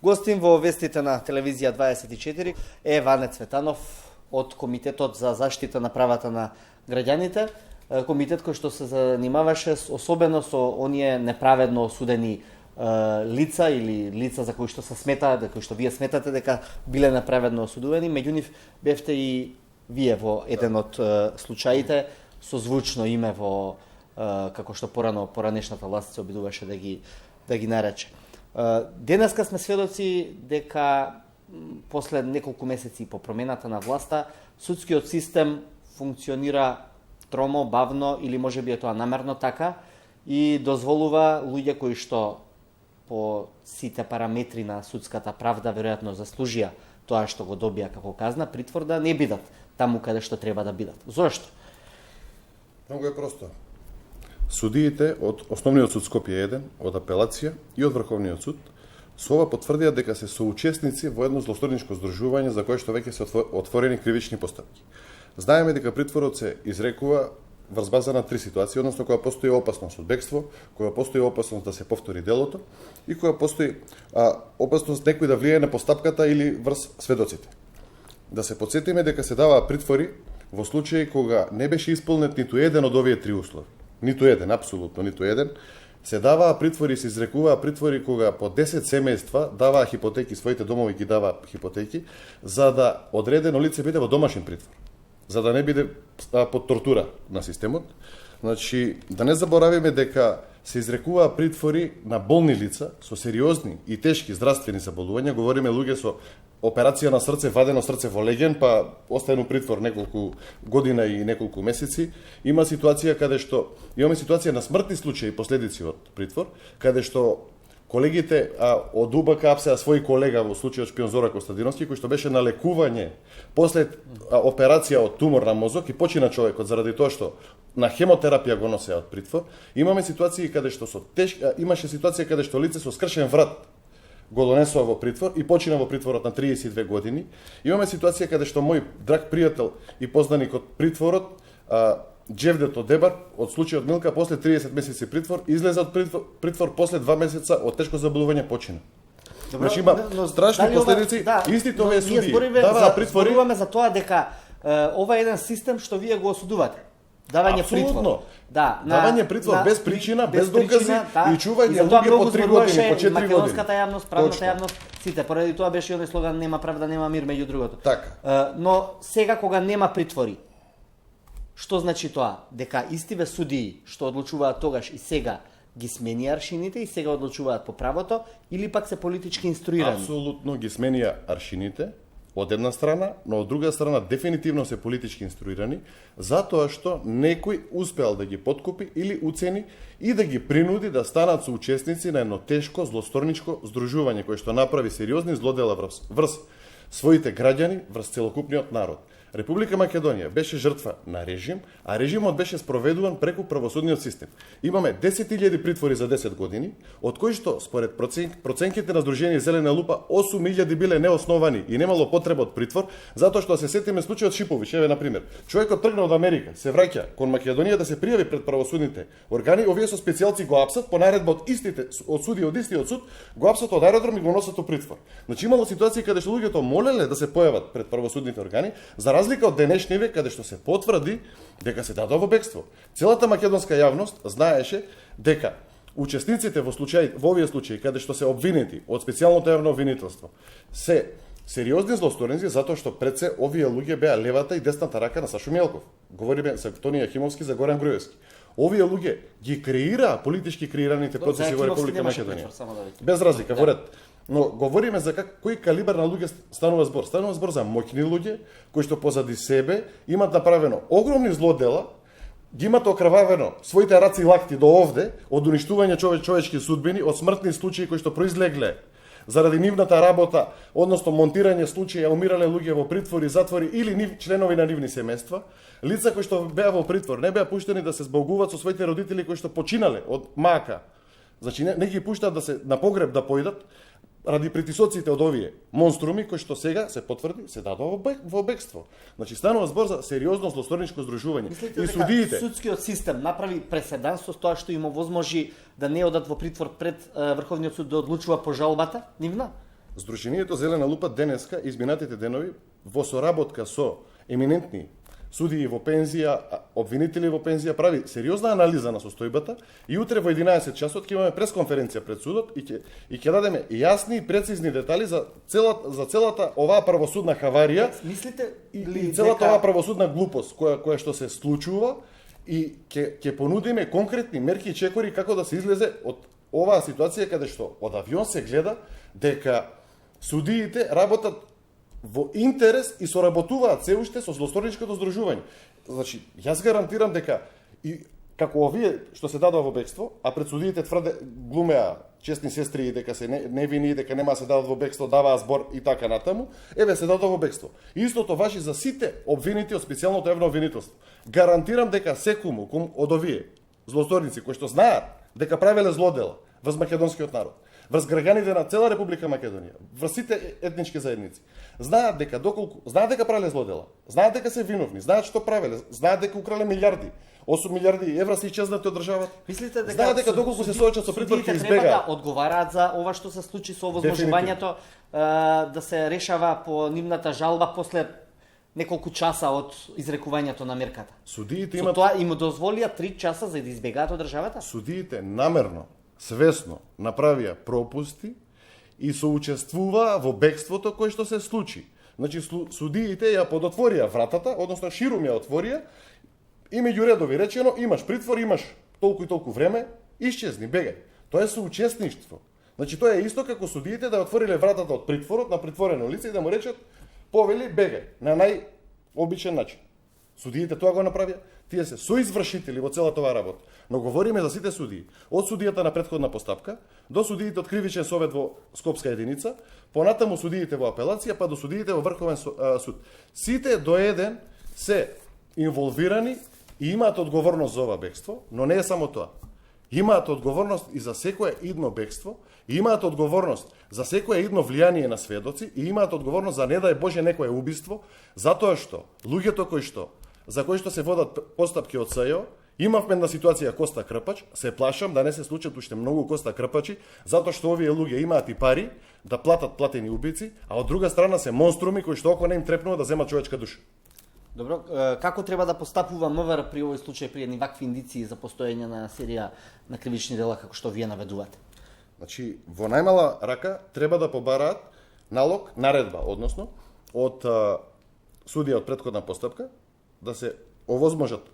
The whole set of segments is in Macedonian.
Гостин во вестите на телевизија 24 е Ване Цветанов од Комитетот за заштита на правата на граѓаните, комитет кој што се занимаваше особено со оние неправедно осудени лица или лица за кои што се смета, кои што вие сметате дека биле неправедно осудувани. Меѓу нив бевте и вие во еден од случаите со звучно име во како што поранешната власт се обидуваше да ги нарече. Денеска сме сведоци дека после неколку месеци по промената на власта судскиот систем функционира тромо, бавно или можеби е тоа намерно така и дозволува луѓе кои што по сите параметри на судската правда веројатно заслужија тоа што го добија како казна, притвор да не бидат таму каде што треба да бидат. Зошто? Многу е просто. Судиите од Основниот суд Скопје 1, од апелација и од Врховниот суд со ова потврдија дека се соучесници во едно злосторничко здружување за кое што веќе се отворени кривични постапки. Знаеме дека притворот се изрекува врз база на три ситуации, односно кога постои опасност од бегство, кога постои опасност да се повтори делото и кога постои опасност некој да влијае на постапката или врз сведоците. Да се подсетиме дека се даваа притвори во случаи кога не беше исполнет ниту еден од овие три услови. Ниту еден, апсолутно ниту еден. Се даваа притвори и се изрекуваа притвори кога по 10 семејства даваа хипотеки, своите домови ги даваа хипотеки, за да одредено лице биде во домашен притвор, за да не биде под тортура на системот. Значи, да не заборавиме дека се изрекуваа притвори на болни лица со сериозни и тешки здравствени заболувања. Говориме луѓе со операција на срце, вадено срце во леген, па остаено притвор неколку година и неколку месеци. Имаме ситуација на смртни случаи и последици од притвор, каде што колегите од УБК апсеа свој колега во случајот шпион Зора Костадиновски, кој што беше на лекување после операција од тумор на мозок и почина човекот заради тоа што на хемотерапија го носеа од притвор. Имаме ситуации каде што имаше ситуација каде што лице со скршен врат го донесува во притвор и почина во притворот на 32 години. Имаме ситуација каде што мој драг пријател и познаник од притворот, Джевдето Дебар, од случајот Милка, после 30 месеци притвор, излезе од притвор после 2 месеца од тешко заболување почина. Добро, значи има страшни последици, истите овие судии даваа притвори. Зборуваме за тоа дека ова е еден систем што вие го осудувате. Давање притвор. Давање притвор без причина, без докази и чување луѓе по 3 години, по 4 години. Македонската јавност, правната јавност, сите. Поради тоа беше и оној слоган нема правда, нема мир, меѓу другото. Така. Но сега кога нема притвори, што значи тоа? Дека истиве судии што одлучуваат тогаш и сега ги сменија аршините и сега одлучуваат по правото или пак се политички инструирани? Апсолутно ги сменија аршините од една страна, но од друга страна дефинитивно се политички инструирани, затоа што некој успеал да ги подкупи или уцени и да ги принуди да станат соучесници на едно тешко злосторничко здружување кое што направи сериозни злодела врз своите граѓани, врз целокупниот народ. Република Македонија беше жртва на режим, а режимот беше спроведуван преку правосудниот систем. Имаме 10.000 притвори за 10 години, од кои што според проценките на Сдружение Зелена лупа 8.000 биле неосновани и немало потреба од притвор, затоа што се сетиме случајот Шипович, еве на пример. Човекот тргна од Америка, се враќа кон Македонија да се пријави пред правосудните органи, овие со специјалци го апсат по наредба од суди од истиот суд, го апсат од аеродром и го носат во притвор. Значи имало ситуации каде што луѓето молеле да се појават пред правосудните органи, за разлика од денешни век, каде што се потврди дека се дадоа во бегство. Целата македонска јавност знаеше дека учесниците во овие случаи, каде што се обвинети од специјалното јавно обвинителство, се сериозни злосторници, затоа што пред се овие луѓе беа левата и десната рака на Сашо Мелков. Говориме за Тони Јахимовски, за Горан Груевски. Овие луѓе ги креираа политички креираните процеси во Република Македонија. Без разлика, во ред. Но говориме за кој калибар на луѓе станува збор. Станува збор за моќни луѓе кои што позади себе имат направено огромни злодела, ги имат окрвавено своите раци и лакти до овде од уништување човечки судбини, од смртни случаи кои што произлегле заради нивната работа, односно монтирање случаи, умирале луѓе во притвори, затвори или членови на нивни семејства, лица кои што беа во притвор не беа пуштени да се збогуваат со своите родители кои што починале од мака. Значи не ги пуштаат да се на погреб да поидат, ради притисоците од овие монструми кои што сега се потврди се дадоа во бегство. Значи станува збор за сериозно злосторничко здружување. И судиите, судскиот систем направи преседан со тоа што им овозможи да не одат во притвор пред Врховниот суд да одлучува по жалбата нивна? Сдруженијето Зелена лупа денеска, изминатите денови, во соработка со еминентни судии во пензија, обвинители во пензија, прави сериозна анализа на состојбата и утре во 11 часот ќе имаме пресконференција пред судот и ќе дадеме јасни и прецизни детали за целата оваа правосудна хаварија. Мислите и целата оваа правосудна глупост која што се случува и ќе понудиме конкретни мерки и чекори како да се излезе од оваа ситуација каде што од авион се гледа дека судиите работат во интерес и соработуваат се уште со злосторничкото здружување. Значи, јас гарантирам дека и како овие што се дадоа во бегство, а пред судиите тврде глумеа честни сестри дека се невини, дека нема да се дадат во бегство, даваа збор и така натаму, еве се дадоа во бегство. Истото важи за сите обвинети од специјалното евно обвинителство. Гарантирам дека секому од овие злосторници кои што знаат дека правеле злодела врз македонскиот народ, врз граѓаните на цела Република Македонија, врз сите етнички заедници, знаат дека правеле злодела, знаат дека се виновни, знаат што правеле, знаат дека украле милиарди, 8 милиарди евра се исчезнати од државата. Мислите дека знаат дека доколку се соочат со притвор ќе избегаат? Треба да одговараат за ова што се случи со овозможувањето да се решава по нивната жалба после неколку часа од изрекувањето на мерката. Судиите имат тоа им дозволија 3 часа за да избегаат од државата? Судиите намерно, свесно направија пропусти и соучествуваа во бегството кој што се случи. Значи судиите ја подотворија вратата, односно ширум ја отворија и меѓу редови речено имаш притвор, имаш толку и толку време, исчезни, бегај. Тоа е соучесништво. Значи тоа е исто како судиите да отвориле вратата од притворот на притворено лице и да му речат повели бегај на најобичен начин. Судиите тоа го направија, тие се соизвршители во целата оваа работа. Но говориме за сите судии, од судијата на претходна постапка до судиите од кривичен совет во Скопска единица, понатаму судиите во апелација, па до судиите во Врховен суд. Сите до еден се инволвирани и имаат одговорност за ова бегство, но не е само тоа. Имаат одговорност и за секое идно бегство, и имаат одговорност за секое идно влијание на сведоци, и имаат одговорност за не дај Боже некое убиство, затоа што луѓето за кои што се водат постапки од СЈО, имавме една ситуација Коста Крпач, се плашам да не се случат уште многу Коста Крпачи, затоа што овие луѓе имаат и пари да платат платени убици, а од друга страна се монструми кои што око не им трепнува да земат човечка душа. Добро, како треба да постапува МВР при овој случај, при едни вакви индиции за постоење на серија на кривични дела како што вие наведувате? Значи, во најмала рака треба да побараат налог, наредба, односно, од судија од претходна постапка, да се овозможат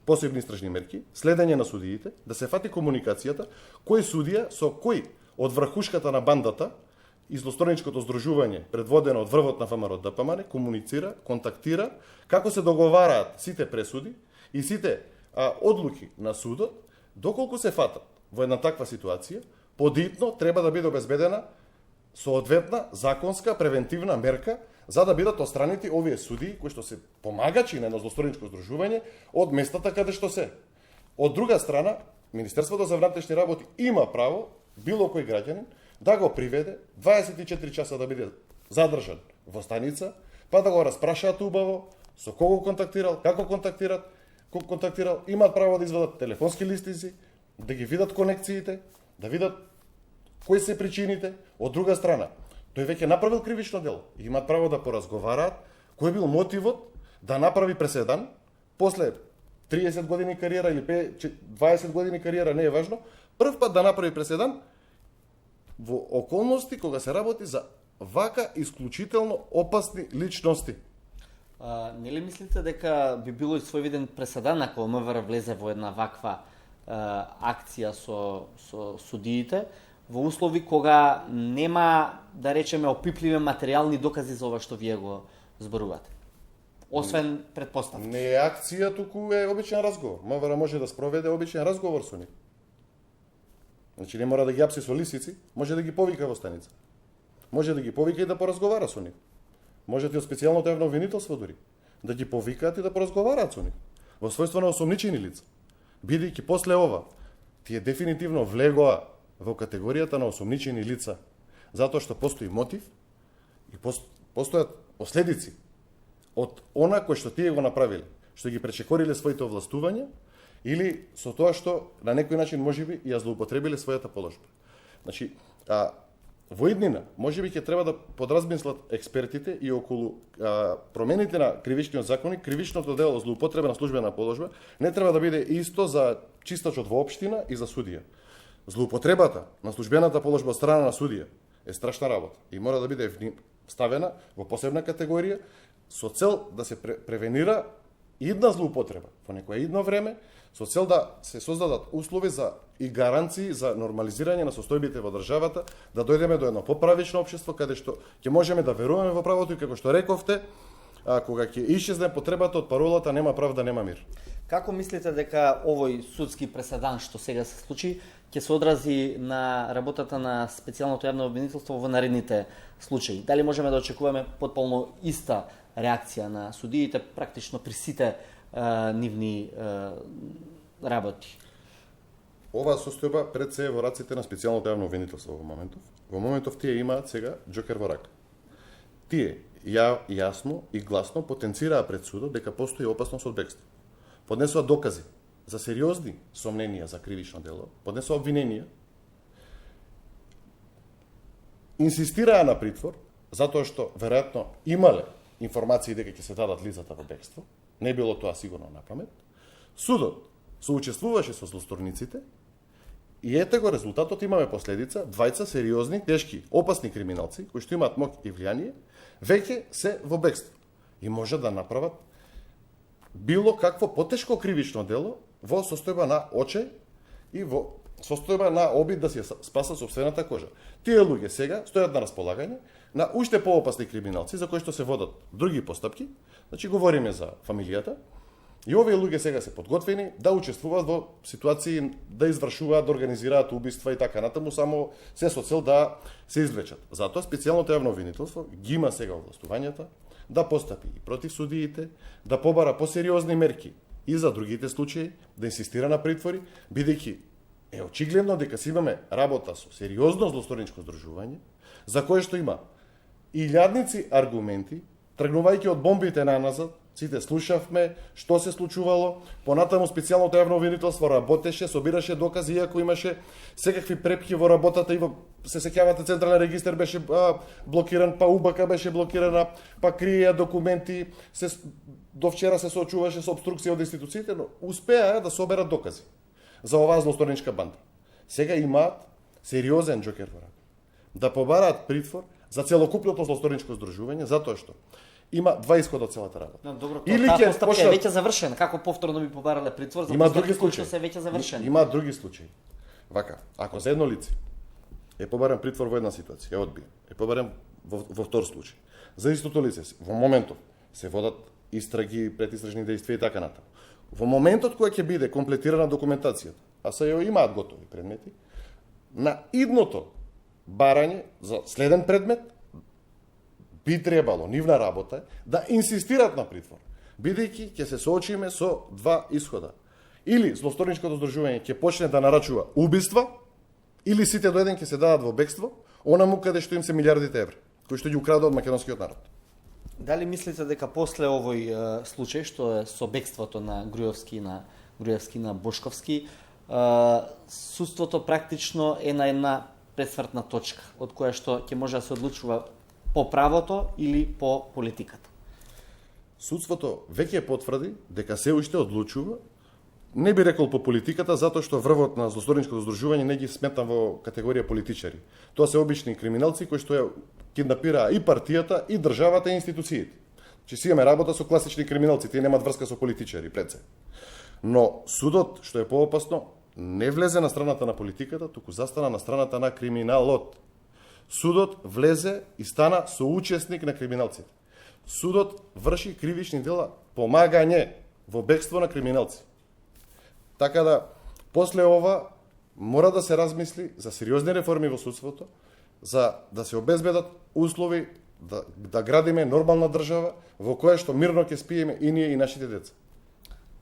посебни истражни мерки, следење на судиите, да се фати комуникацијата, кој судија со кој од врхушката на бандата и злосторничкото здружување, предводено од врвот на ВМРО ДПМН, комуницира, контактира, како се договараат сите пресуди и сите одлуки на судот, доколку се фатат во една таква ситуација, подитно треба да биде обезбедена соодветна законска превентивна мерка за да бидат отстранити овие судии кои што се помагачи на едно злосторничко здружување од местата каде што се. Од друга страна, Министерството за внатрешни работи има право било кој граѓанин да го приведе 24 часа да биде задржан во станица, па да го распрашаат убаво со кого контактирал, како контактирал, имаат право да извадат телефонски листици, да ги видат конекциите, да видат кои се причините. Од друга страна, тој веќе направил кривично дело. Имаат право да поразговараат кој бил мотивот да направи преседан после 30 години кариера или 20 години кариера, не е важно, прв пат да направи преседан во околности кога се работи за вака исклучително опасни личности. Нели мислите дека би било и своевиден преседан ако МВР влезе во една ваква акција со судиите, во услови кога нема, да речеме, опипливи материјални докази за ова што вие го зборувате? Освен предпоставки. Не е акција, туку е обичен разговор. МВР може да спроведе обичен разговор со нив. Значи не мора да ги апси со лисици, може да ги повика во станица. Може да ги повика и да поразговара со нив. Можете од специјалното евно обвинителство дури да ги повикаат и да поразговараат со нив во својство на осомничени лица. Бидејќи после ова тие дефинитивно влегоа во категоријата на осомничени лица, затоа што постои мотив и постојат последици од она кој што тие го направиле, што ги пречекориле своите овластувања или со тоа што на некој начин можеби ја злоупотребиле својата положба. Значи, во иднина, можеби ќе треба да подразмислат експертите и околу промените на кривичниот законник, кривичното дело злоупотреба на службена положба не треба да биде исто за чистачот во општина и за судија. Злоупотребата на службената положба од страна на судија е страшна работа и мора да биде ставена во посебна категорија со цел да се превенира идна злоупотреба во некое идно време, со цел да се создадат услови за и гаранции за нормализирање на состојбите во државата, да дојдеме до едно поправично општество каде што ќе можеме да веруваме во правото и како што рековте, кога ќе исчезне потребата од паролата нема правда, нема мир. Како мислите дека овој судски преседан што сега се случи ќе се одрази на работата на специјалното јавно обвинителство во наредните случаи? Дали можеме да очекуваме потполно иста реакција на судиите практично при сите нивни работи? Оваа состојба пред се е во раците на специјалното јавно обвинителство во моментов. Во моментов тие имаат сега џокер во рака. Тие јасно и гласно потенцираа пред судот дека постои опасност од бегство. Поднесува докази за сериозни сомненија за кривично дело, поднесува обвиненија, инсистираа на притвор, затоа што веројатно имале информации дека ќе се дадат лицата во бегство, не било тоа сигурно на памет. Судот соучествуваше со злосторниците и ете го резултатот, имаме последица, двајца сериозни, тешки, опасни криминалци, кои што имаат моќ и влијание, веќе се во бегство и може да направат било какво потешко кривично дело во состојба на оче и во состојба на обид да си спасат сопствената кожа. Тие луѓе сега стојат на располагање на уште поопасни криминалци за кои што се водат други постапки, значи говориме за фамилијата, и овие луѓе сега се подготвени да учествуваат во ситуации, да извршуваат, да организираат убиства и така натаму, само се со цел да се извлечат. Затоа специјалното јавно обвинителство ги има сега овластувањата да постапи и против судиите, да побара посериозни мерки и за другите случаи, да инсистира на притвори, бидејќи е очигледно дека си имаме работа со сериозно злосторничко здружување, за кое што има илјадници аргументи, тргнувајќи од бомбите наназад, сите слушавме што се случувало, понатаму специјалното јавно обвинителство работеше, собираше докази, иако имаше секакви препки во работата и се сеќавате централен регистар беше блокиран, па УБК беше блокирана, па криеја документи, до вчера се соочуваше со обструкција од институциите, но успеа да соберат докази за оваа злосторничка банда. Сега имаат сериозен џокер во рака. Да побараат притвор за целокупното злосторничко здружување, затоа што има два исхода од целата работа. Но добро, таа постапка е веќе завршена. Како повторно би побарале притвор за постапки кои што се веќе завршени? Има други случаи. Вака, ако за едно лице е побаран притвор во една ситуација, е одбиен, е побаран во втор случај. За истото лице во моментот се водат истраги, предистражни дејства и така натаму. Во моментот кога ќе биде комплетирана документацијата, а се ја имаат готови предмети, на идното барање за следен предмет би требало, нивна работа да инсистират на притвор, бидејќи ќе се соочиме со два исхода. Или злосторничкото здружување ќе почне да нарачува убиства, или сите до еден ќе се дадат во бегство, онаму каде што им се милиардите евра, кои што ги украдува од македонскиот народ. Дали мислите дека после овој случај, што е со бегството на Груевски и на Бошковски, судството практично е на една пресвртна точка, од која што ќе може да се одлучува по правото или по политиката? Судството веќе потврди дека се уште одлучува, не би рекол по политиката, затоа што врвот на злосторничкото здружување не ги сметам во категорија политичари. Тоа се обични криминалци кои што ја киднапираа и партијата, и државата, и институциите. Че си имаме работа со класични криминалци, тие немаат врска со политичари пред се. Но судот, што е поопасно, не влезе на страната на политиката, туку застана на страната на криминалот. Судот влезе и стана соучесник на криминалците. Судот врши кривични дела, помагање во бегство на криминалци. Така да, после ова, мора да се размисли за сериозни реформи во судството, за да се обезбедат услови да градиме нормална држава во која што мирно ќе спиеме и ние и нашите деца.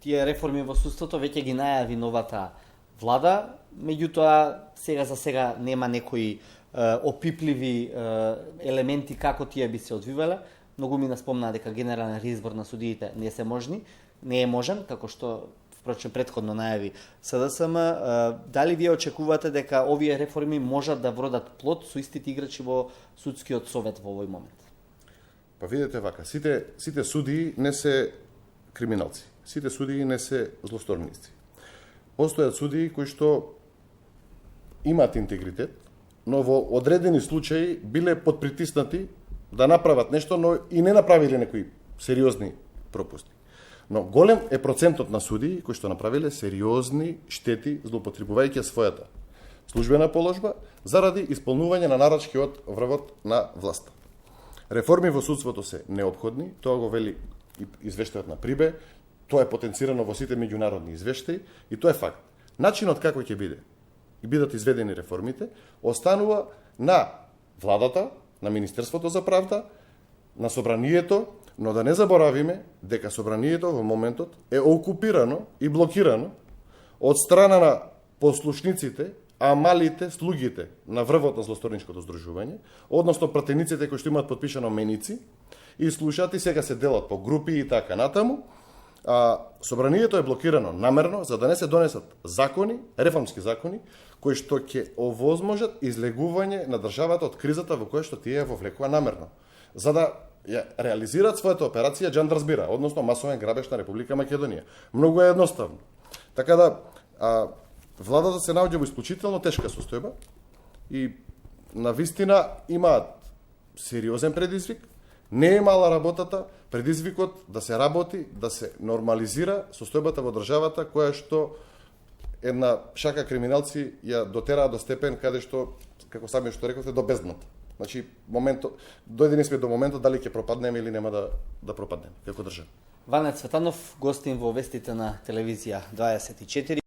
Тие реформи во судството веќе ги најави новата влада, меѓутоа сега за сега нема некои опипливи елементи како тие би се одвивале. Многу ми наспомна дека генерален реизбор на судиите не е можен, како што впрочем предходно најави СДСМ, дали вие очекувате дека овие реформи можат да вродат плод со истите играчи во судскиот совет во овој момент? Па видете вака, сите судии не се криминалци, сите судии не се злосторници. Постојат судии кои што имаат интегритет, но во одредени случаи биле подпритиснати да направат нешто, но и не направиле некои сериозни пропусти. Но голем е процентот на судии кои што направиле сериозни штети злоупотребувајќи својата службена положба заради исполнување на нарачки од врвот на власта. Реформи во судството се неопходни, тоа го вели и извештајот на Прибе, тоа е потенцирано во сите меѓународни извештаи и тоа е факт. Начинот како ќе биде и бидат изведени реформите останува на владата, на Министерството за правда, на собранието, но да не заборавиме дека собранието во моментот е окупирано и блокирано од страна на послушниците, а малите слугите на врвот на злосторничкото здружување, односно пратениците кои што имаат подпишано меници и слушати сега се делат по групи и така натаму. Собранието е блокирано намерно за да не се донесат закони, реформски закони, кои што ќе овозможат излегување на државата од кризата во која што тие ја вовлекува намерно, за да ја реализираат својата операција Џандрсбира, односно масовен грабеж на Република Македонија. Многу е едноставно. Така да владата се наоѓа во исклучително тешка состојба и навистина имаат сериозен предизвик. Не е мала работата, предизвикот да се работи, да се нормализира состојбата во државата која што една шака криминалци ја дотераа до степен каде што, како сами што рековте, до бездната. Значи, дојдени сме до моментот дали ќе пропаднеме или нема да пропаднеме како држава. Ване Цветанов, гостин во вестите на телевизија 24.